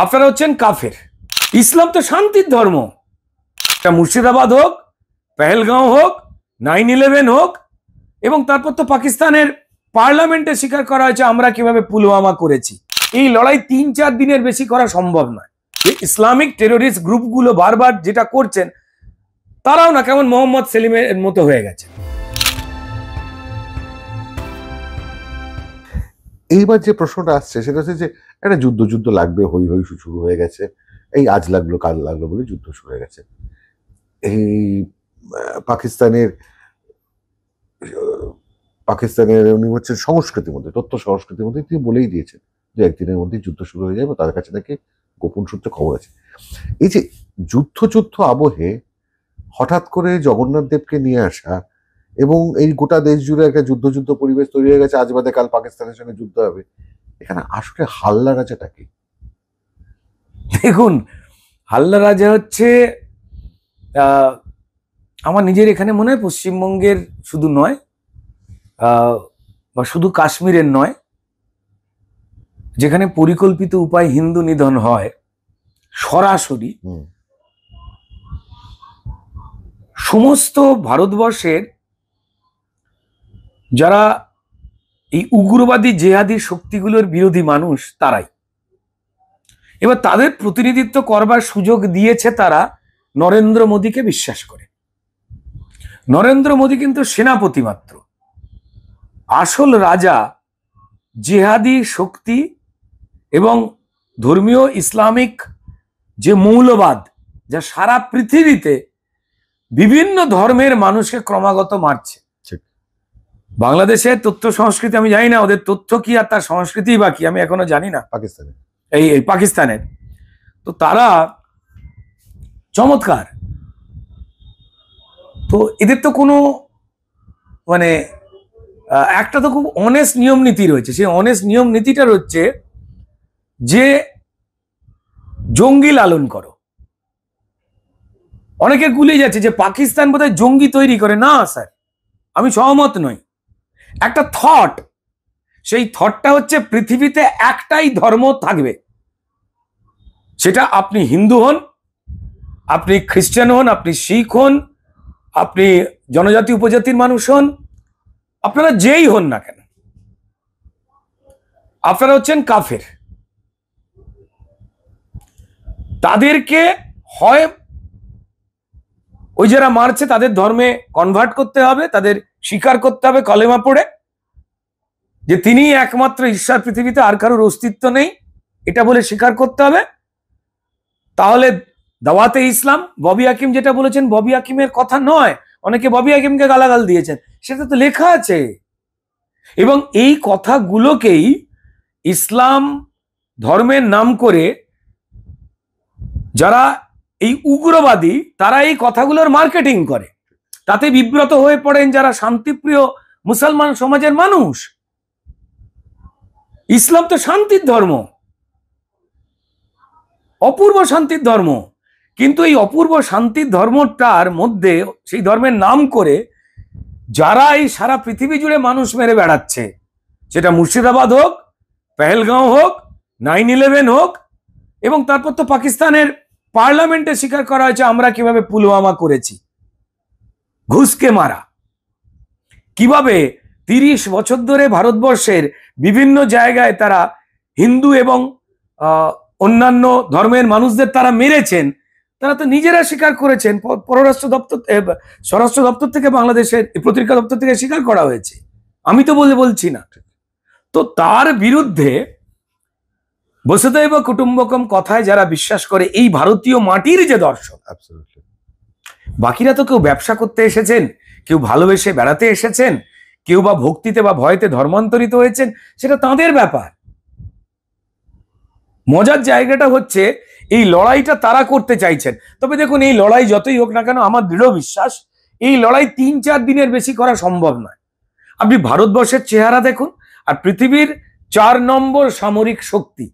আপনারা হচ্ছেন কাফের। ইসলাম তো শান্তির ধর্ম। এটা মুর্শিদাবাদ হোক, পেহেলগাঁও হোক, 9/11 হোক, এবং তারপর তো পাকিস্তানের পার্লামেন্টে স্বীকার করা হয়েছে আমরা কিভাবে পুলওয়ামা করেছি। এই লড়াই 3-4 দিনের বেশি করা সম্ভব নয়। ইসলামিক টেরোরিস্ট গ্রুপগুলো বারবার যেটা করছেন, তারাও না কেমন মোহাম্মদ সেলিমের মতো হয়ে গেছে। এইবার যে প্রশ্নটা আসছে সেটা হচ্ছে যে একটা যুদ্ধ লাগবে, হই হই শুরু হয়ে গেছে, এই আজ লাগলো কাল লাগলো বলে যুদ্ধ শুরু হয়ে গেছে। এই পাকিস্তানের উনি হচ্ছেন সংস্কৃতির মধ্যে, তথ্য সংস্কৃতির মধ্যে তিনি বলেই দিয়েছেন যে একদিনের মধ্যে যুদ্ধ শুরু হয়ে যাবে, তাদের কাছে নাকি গোপন সূত্রে খবর আছে। এই যে যুদ্ধ আবহে হঠাৎ করে জগন্নাথ দেবকে নিয়ে আসা এবং এই গোটা দেশ জুড়ে একটা যুদ্ধ পরিবেশ তৈরি হয়ে গেছে, আজ বাদে কাল পাকিস্তানের সঙ্গে যুদ্ধ হবে। এখানে আসলে হাল্লা রাজাটা কি? দেখুন, হাল্লা রাজা হচ্ছে আমার নিজের এখানে মনে হয় পশ্চিমবঙ্গের শুধু নয়, বা শুধু কাশ্মীরের নয়, যেখানে পরিকল্পিত উপায় হিন্দু নিধন হয় সরাসরি, সমস্ত ভারতবর্ষের যারা এই উগ্রবাদী জেহাদি শক্তিগুলোর বিরোধী মানুষ, তারাই এবার তাদের প্রতিনিধিত্ব করবার সুযোগ দিয়েছে তারা নরেন্দ্র মোদীকে বিশ্বাস করে। নরেন্দ্র মোদী কিন্তু সেনাপতি মাত্র। আসল রাজা জেহাদি শক্তি এবং ধর্মীয় ইসলামিক যে মৌলবাদ, যা সারা পৃথিবীতে বিভিন্ন ধর্মের মানুষকে ক্রমাগত মারছে। বাংলাদেশের তথ্য সংস্কৃতি আমি জানি না, ওদের তথ্য কি আর তার সংস্কৃতি বা কি আমি এখনো জানি না। এই পাকিস্তানের তো তারা চমৎকার। তো এদের তো কোনো মানে একটা তো খুব অনেস্ট নিয়ম নীতি রয়েছে। সেই অনেস্ট নিয়ম নীতিটা হচ্ছে যে জঙ্গি লালন করো। অনেকে গুলিয়ে যাচ্ছে যে পাকিস্তান বোধহয় জঙ্গি তৈরি করে। না স্যার, আমি সহমত নই। একটা থট, সেই থটটা হচ্ছে পৃথিবীতে একটাই ধর্ম থাকবে, সেটা আপনি হিন্দু হন, আপনি খ্রিস্টান হন, আপনি শিখ হন, আপনি জনজাতি উপজাতির মানুষ হন, আপনারা যেই হন না কেন, আপনারা হচ্ছেন কাফের। তাদেরকে হয় ওই যারা মারছে তাদের ধর্মে কনভার্ট করতে হবে, তাদের স্বীকার করতে হবে কলেমা পড়ে যে তিনি একমাত্র ঈশ্বর, পৃথিবীতে আর কারোর অস্তিত্ব নেই, এটা বলে স্বীকার করতে হবে। তাহলে দাওয়াতে ইসলাম, ববি হাকিম যেটা বলেছেন, ববি হাকিমের কথা নয়, অনেকে ববি হাকিমকে গালাগাল দিয়েছেন, সেটা তো লেখা আছে। এবং এই কথাগুলোকেই ইসলাম ধর্মের নাম করে যারা এই উগ্রবাদী, তারা এই কথাগুলোর মার্কেটিং করে। তাতে বিব্রত হয়ে পড়েন যারা শান্তিপ্রিয় মুসলমান সমাজের মানুষ। ইসলাম তো শান্তির ধর্ম, অপূর্ব শান্তির ধর্ম। কিন্তু এই অপূর্ব শান্তির ধর্মটার মধ্যে, সেই ধর্মের নাম করে যারা এই সারা পৃথিবী জুড়ে মানুষ মেরে বেড়াচ্ছে, সেটা মুর্শিদাবাদ হোক, পেহেলগাঁও হোক, 9/11 হোক, এবং তারপর তো পাকিস্তানের পার্লামেন্টে স্বীকার করা হয়েছে আমরা কিভাবে পুলওয়ামা করেছি। ঘুষকে মারা, কিভাবে 30 বছর ধরে ভারতবর্ষের বিভিন্ন জায়গায় তারা হিন্দু এবং অন্যান্য ধর্মের মানুষদের তারা মেরেছেন, তারা তো নিজেরা স্বীকার করেছেন। পররাষ্ট্র দপ্তর, স্বরাষ্ট্র দপ্তর থেকে, বাংলাদেশের প্রতিরক্ষা দপ্তর থেকে স্বীকার করা হয়েছে। আমি তো বলছি না। তো তার বিরুদ্ধে বসুধৈব কুটুম্বকম কথায় যারা বিশ্বাস করে, এই ভারতীয় মাটির যে দর্শক, বাকিরা তো কেউ ব্যবসা করতে এসেছেন, কেউ ভালোবেসে বেড়াতে এসেছেন, কেউ বা ভক্তিতে বা ভয়তে ধর্মান্তরিত হয়েছেন, সেটা তাদের ব্যাপার। মজার জায়গাটা হচ্ছে এই লড়াইটা তারা করতে চাইছেন। তবে দেখুন, এই লড়াই যতই হোক না কেন, আমার দৃঢ় বিশ্বাস এই লড়াই 3-4 দিনের বেশি করা সম্ভব নয়। আপনি ভারতবর্ষের চেহারা দেখুন, আর পৃথিবীর 4 নম্বর সামরিক শক্তি,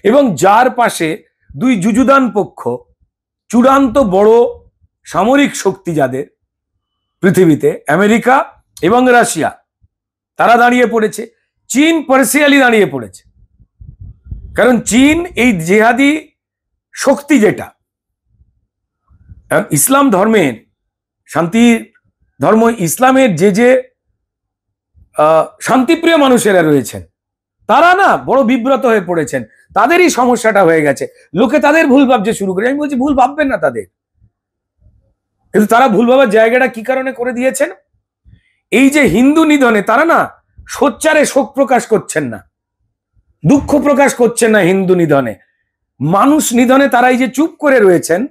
এবং যার পাশে 2 যুযুদান পক্ষ, চূড়ান্ত বড় সামরিক শক্তি যাদের পৃথিবীতে, আমেরিকা এবং রাশিয়া, তারা দাঁড়িয়ে পড়েছে। চীন পার্সিয়ালি দাঁড়িয়ে পড়েছে। কারণ চীন এই জেহাদি শক্তি যেটা ইসলাম ধর্মের শান্তির ধর্ম, ইসলামের যে শান্তিপ্রিয় মানুষেরা রয়েছেন তারা না বড় বিব্রত হয়ে পড়েছেন, তাদেরই সমস্যাটা হয়ে গেছে। লোকে তাদের ভুল ভাবতে শুরু করে, আমি বলছি ভুল ভাববেন না তাদের, কিন্তু তারা ভুল ভাবার জায়গাটা কি কারণে করে দিয়েছেন? এই যে হিন্দু নিধনে তারা না সোচ্চারে শোক প্রকাশ করছেন না, দুঃখ প্রকাশ করছেন না হিন্দু নিধনে, মানুষ নিধনে তারা এই যে চুপ করে রয়েছেন,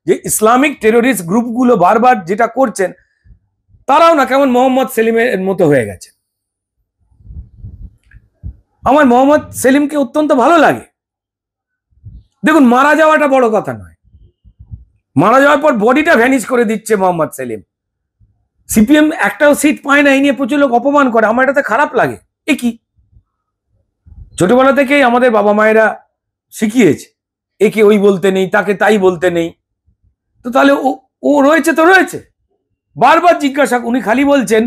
যে ইসলামিক টেরোরিস্ট গ্রুপগুলো বারবার যেটা করছেন, তারাও না কেমন মোহাম্মদ সেলিমের মতো হয়ে গেছে। আমার মোহাম্মদ সেলিমকে অত্যন্ত ভালো লাগে। দেখুন, মারা যাওয়াটা বড় কথা নয়, মারা যাওয়ার পর বডিটা ভ্যানিশ করে দিচ্ছে মোহাম্মদ সেলিম। সিপিএম একটাও সিট পায় না, এই নিয়ে প্রচুর লোক অপমান করে, আমার এটাতে খারাপ লাগে। এ কি, ছোটবেলা থেকেই আমাদের বাবা মায়েরা শিখিয়েছে একে ওই বলতে নেই, তাকে তাই বলতে নেই, তো তাহলে ও রয়েছে তো রয়েছে। বারবার জিজ্ঞাসা, উনি খালি বলছেন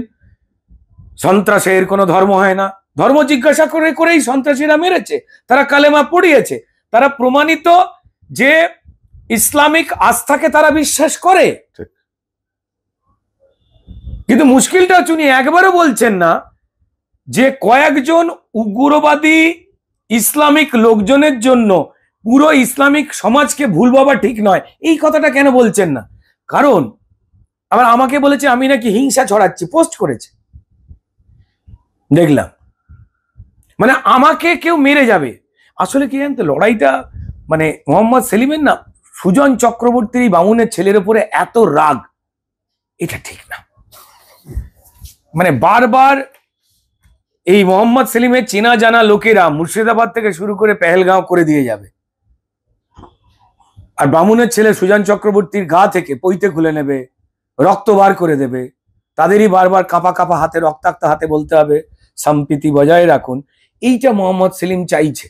সন্ত্রাসের কোনো ধর্ম হয় না, ধর্ম জিজ্ঞাসা করেই সন্ত্রাসীরা মেরেছে, তারা কালেমা পড়িয়েছে, তারা প্রমাণিত যে ইসলামিক আস্থাকে তারা বিশ্বাস করে। কিন্তু মুশকিলটা হচ্ছে উনি একবারও বলছেন না যে কয়েকজন উগ্রবাদী ইসলামিক লোকজনের জন্য পুরো ইসলামিক সমাজকে ভুল ভাবা ঠিক নয়। এই কথাটা কেন বলছেন না? কারণ আবার আমাকে বলেছে আমি নাকি হিংসা ছড়াচ্ছি, পোস্ট করেছে দেখলাম, মানে আমাকে কেউ মেরে যাবে। আসলে কি জানতো, লড়াইটা মানে মোহাম্মদ সেলিমের না সুজন চক্রবর্তীর বামুনের ছেলের উপরে এত রাগ, এটা ঠিক না। মানে বারবার এই মোহাম্মদ সেলিমের চেনা জানা লোকেরা মুর্শিদাবাদ থেকে শুরু করে পেহেলগাঁও করে দিয়ে যাবে, আর বামুনের ছেলে সুজন চক্রবর্তীর গা থেকে পৈতে খুলে নেবে, রক্ত বার করে দেবে, তাদেরই বারবার কাঁপা কাঁপা হাতে, রক্তাক্ত হাতে বলতে হবে সম্প্রীতি বজায় রাখুন। এইটা মোহাম্মদ সেলিম চাইছে,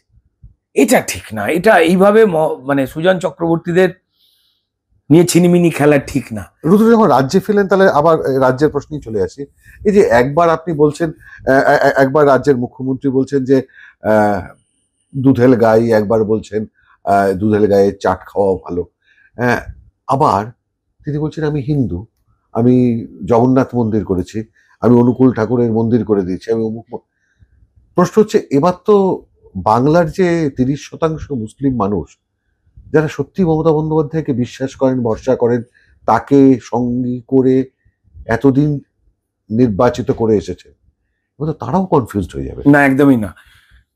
এটা ঠিক না। এটা এইভাবে মানে সুজন চক্রবর্তীদের নিয়ে ছিনিমিনি খেলা ঠিক না। রুদ্র যখন রাজ্যে ফেলেন, তাহলে আবার রাজ্যের প্রশ্নেই চলে আসি। এই যে একবার আপনি বলছেন, একবার রাজ্যের মুখ্যমন্ত্রী বলছেন যে দুধেল গাই, একবার বলছেন দুধেল গায়ে চাট খাওয়া ভালো, আবার তিনি বলছেন আমি হিন্দু, আমি জগন্নাথ মন্দির করেছি, আমি অনুকূল ঠাকুরের মন্দির করে দিয়েছি, আমি অমুক। প্রশ্ন হচ্ছে, এবার তো বাংলার যে 30% মুসলিম মানুষ যারা সত্যি মমতা বন্দ্যোপাধ্যায়কে বিশ্বাস করেন, ভরসা করেন, তাকে সঙ্গী করে এতদিন নির্বাচিত করে এসেছে, তারাও কনফিউজড হয়ে যাবে। না, একদমই না।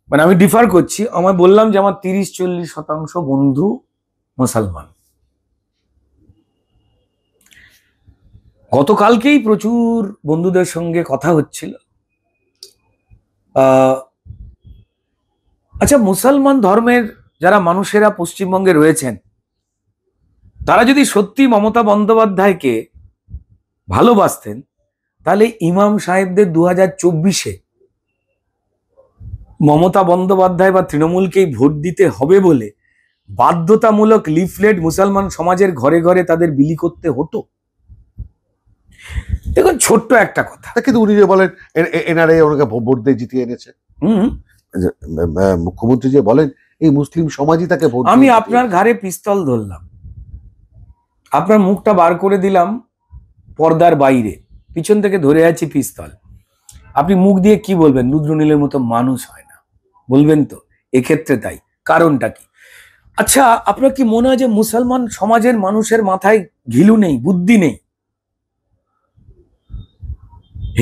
মানে আমি ডিফার করছি, আমার বললাম যে আমার 30-40% বন্ধু মুসলমান। গতকালকেই প্রচুর বন্ধুদের সঙ্গে কথা হচ্ছিল। আচ্ছা, মুসলমান ধর্মের যারা মানুষেরা পশ্চিমবঙ্গে রয়েছেন, তারা যদি সত্যি মমতা বন্দ্যোপাধ্যায়কে ভালোবাসতেন, তাহলে ইমাম সাহেবদের 2024-এ মমতা বন্দ্যোপাধ্যায় বা তৃণমূলকেই ভোট দিতে হবে বলে বাধ্যতামূলক লিফলেট মুসলমান সমাজের ঘরে ঘরে তাদের বিলি করতে হতো। দেখুন, ছোট্ট একটা কথা, কিন্তু উনি যে বলেন এনআরআই ওনাকে ভোট দিয়ে জিতিয়ে এনেছে, মুখ্যমন্ত্রী যে বলেন এই মুসলিম সমাজই তাকে ভোট। আমি আপনার ঘাড়ে পিস্তল ধরলাম, আপনার মুখটা বার করে দিলাম পর্দার বাইরে, পিছন থেকে ধরে আছি পিস্তল, আপনি মুখ দিয়ে কি বলবেন? রুদ্রনীলের মতো মানুষ হয় না বলবেন তো? এক্ষেত্রে তাই। কারণটা কি? আচ্ছা, আপনার কি মনে হয় যে মুসলমান সমাজের মানুষের মাথায় ঘিলু নেই, বুদ্ধি নেই?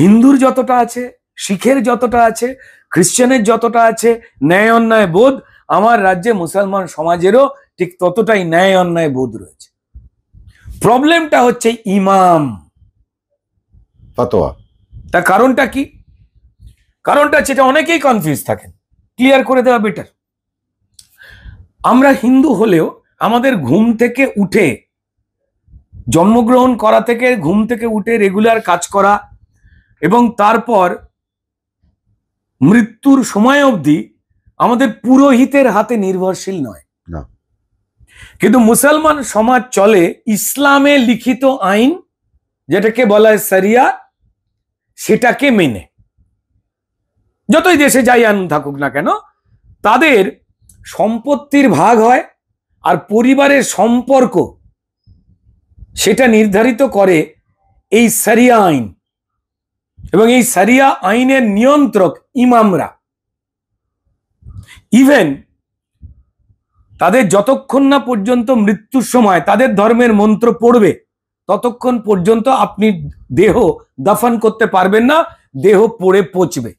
হিন্দুর যতটা আছে, শিখের যতটা আছে, খ্রিস্টানের যতটা আছে ন্যায় অন্যায় বোধ, আমার রাজ্যে মুসলমান সমাজেরও ঠিক ততটাই ন্যায় অন্যায় বোধ রয়েছে। প্রবলেমটা হচ্ছে ইমাম, ফাতোয়া। তার কারণটা কি? কারণটা হচ্ছে, এটা অনেকেই কনফিউজ থাকেন, ক্লিয়ার করে দেওয়া বেটার। আমরা হিন্দু হলেও আমাদের ঘুম থেকে উঠে, জন্মগ্রহণ করা থেকে ঘুম থেকে উঠে রেগুলার কাজ করা এবং তারপর মৃত্যুর সময় অবধি আমাদের পুরোহিতের হাতে নির্ভরশীল নয়। কিন্তু মুসলমান সমাজ চলে ইসলামে লিখিত আইন, যেটাকে বলা হয় শরিয়া, সেটাকে মেনে। যতই দেশে যাই আইন থাকুক না কেন, তাদের সম্পত্তির ভাগ হয় আর পরিবারের সম্পর্ক সেটা নির্ধারিত করে এই শরিয়া আইন, এবং এই শরিয়া আইনের নিয়ন্ত্রক ইমামরা। ইভেন তাদের যতক্ষণ না পর্যন্ত মৃত্যুর সময় তাদের ধর্মের মন্ত্র পড়বে ততক্ষণ পর্যন্ত আপনি দেহ দাফন করতে পারবেন না, দেহ পড়ে পচবে।